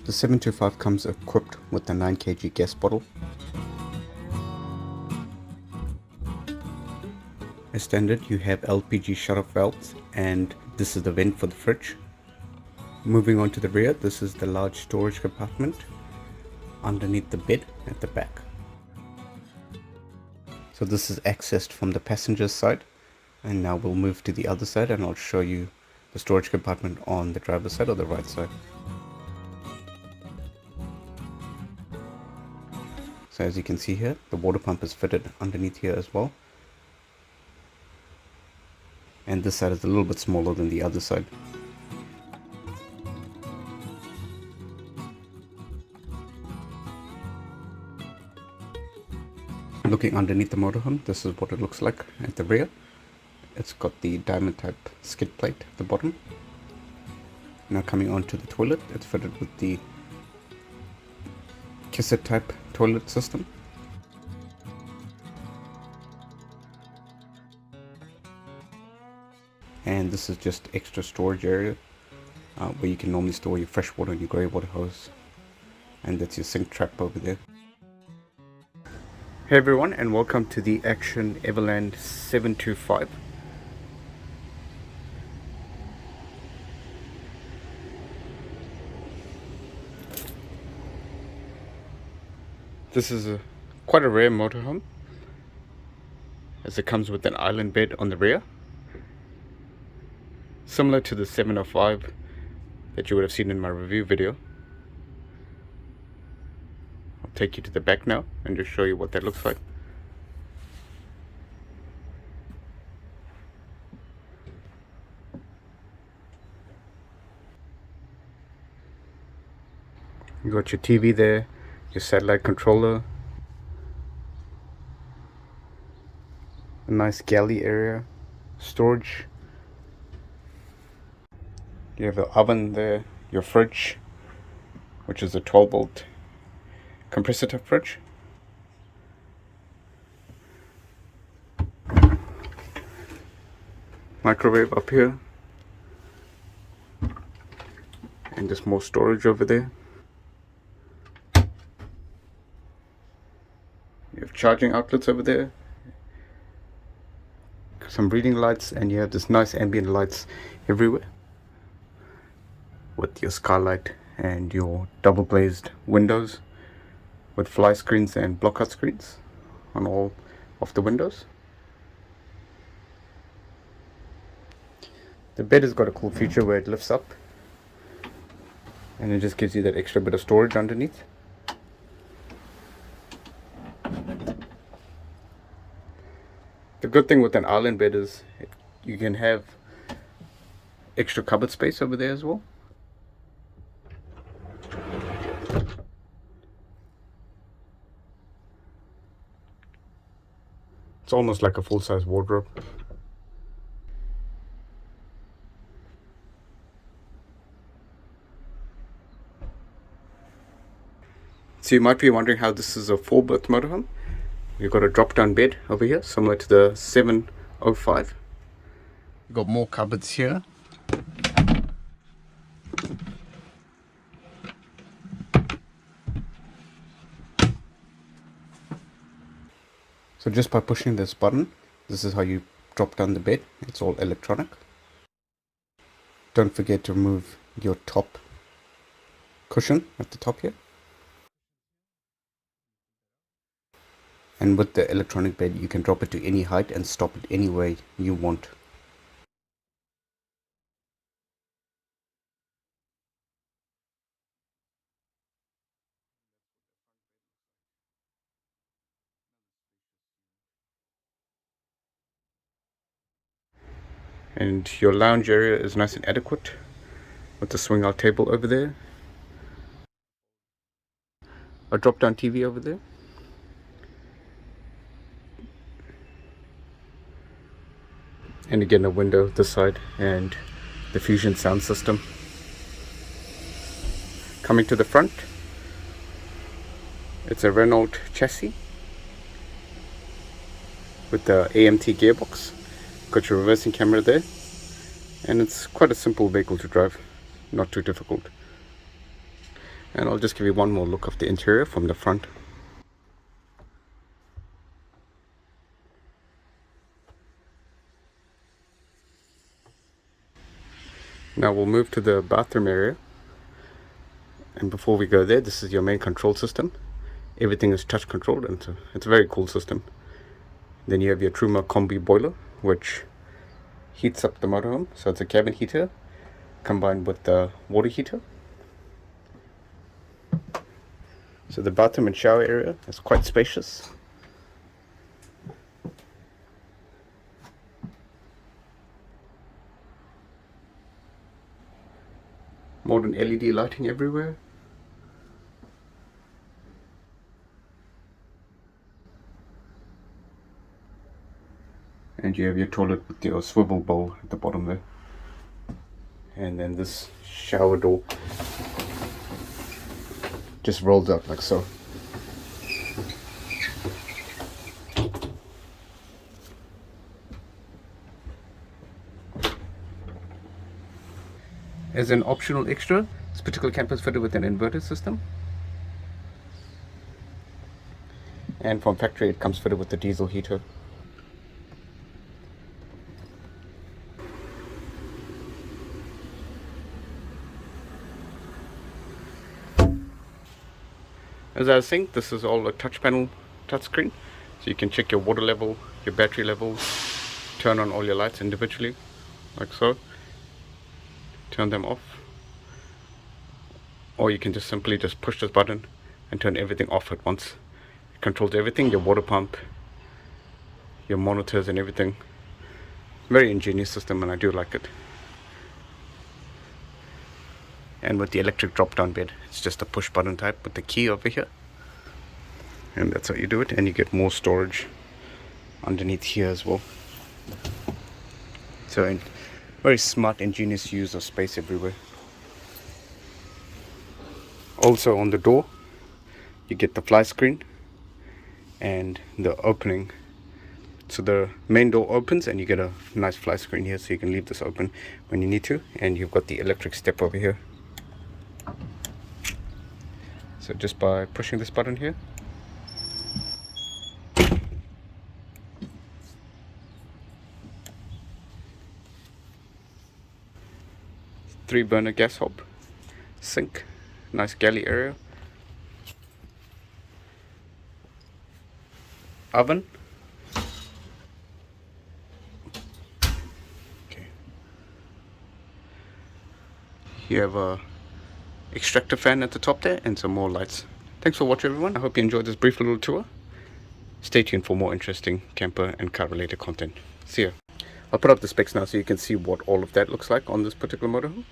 The 725 comes equipped with a 9 kg gas bottle. As standard, you have LPG shut-off valves, and this is the vent for the fridge. Moving on to the rear, this is the large storage compartment underneath the bed at the back. So this is accessed from the passenger side, and now we'll move to the other side and I'll show you the storage compartment on the driver's side or the right side. So as you can see here, the water pump is fitted underneath here as well. And this side is a little bit smaller than the other side. Looking underneath the motorhome, this is what it looks like at the rear. It's got the diamond type skid plate at the bottom. Now coming on to the toilet, it's fitted with the Kea type toilet system. And this is just extra storage area where you can normally store your fresh water and your grey water hose, and that's your sink trap over there. Hey everyone, and welcome to the Action Everland 725. This is quite a rare motorhome, as it comes with an island bed on the rear, similar to the 705 that you would have seen in my review video. I'll take you to the back now and just show you what that looks like. You got your TV there, your satellite controller, a nice galley area, storage. You have the oven there, your fridge, which is a 12 volt compressor type fridge. Microwave up here, and just more storage over there. You have charging outlets over there, some reading lights, and you have this nice ambient lights everywhere with your skylight and your double glazed windows with fly screens and block-out screens on all of the windows. The bed has got a cool feature where it lifts up and it just gives you that extra bit of storage underneath. The good thing with an island bed is you can have extra cupboard space over there as well. It's almost like a full-size wardrobe. So you might be wondering how this is a 4-berth motorhome. You've got a drop-down bed over here, similar to the 705. You've got more cupboards here. So just by pushing this button, this is how you drop down the bed. It's all electronic. Don't forget to remove your top cushion at the top here. And with the electronic bed, you can drop it to any height and stop it any way you want. And your lounge area is nice and adequate with the swing out table over there, a drop down TV over there, and again a window this side, and the Fusion sound system. Coming to the front, it's a Renault chassis with the AMT gearbox. Got your reversing camera there, and it's quite a simple vehicle to drive, not too difficult. And I'll just give you one more look of the interior from the front. Now we'll move to the bathroom area. And before we go there, this is your main control system. Everything is touch controlled, and it's a very cool system. Then you have your Truma combi boiler, which heats up the motorhome. So it's a cabin heater combined with the water heater. So the bathroom and shower area is quite spacious. Modern LED lighting everywhere. And you have your toilet with your swivel bowl at the bottom there. And then this shower door just rolls out like so. As an optional extra, this particular camper is fitted with an inverter system. And from factory it comes fitted with the diesel heater. As I was saying, this is all a touch panel touchscreen, so you can check your water level, your battery levels, turn on all your lights individually, like so, turn them off, or you can just simply just push this button and turn everything off at once. It controls everything, your water pump, your monitors and everything. Very ingenious system, and I do like it. And with the electric drop down bed, it's just a push button type with the key over here, and that's how you do it. And you get more storage underneath here as well. So very smart, ingenious use of space everywhere. Also on the door you get the fly screen and the opening. So the main door opens and you get a nice fly screen here, so you can leave this open when you need to. And you've got the electric step over here. So just by pushing this button here, three burner gas hob, sink, nice galley area, oven, okay. You have a extractor fan at the top there and some more lights. Thanks for watching, everyone. I hope you enjoyed this brief little tour. Stay tuned for more interesting camper and car related content. See ya. I'll put up the specs now so you can see what all of that looks like on this particular motorhome.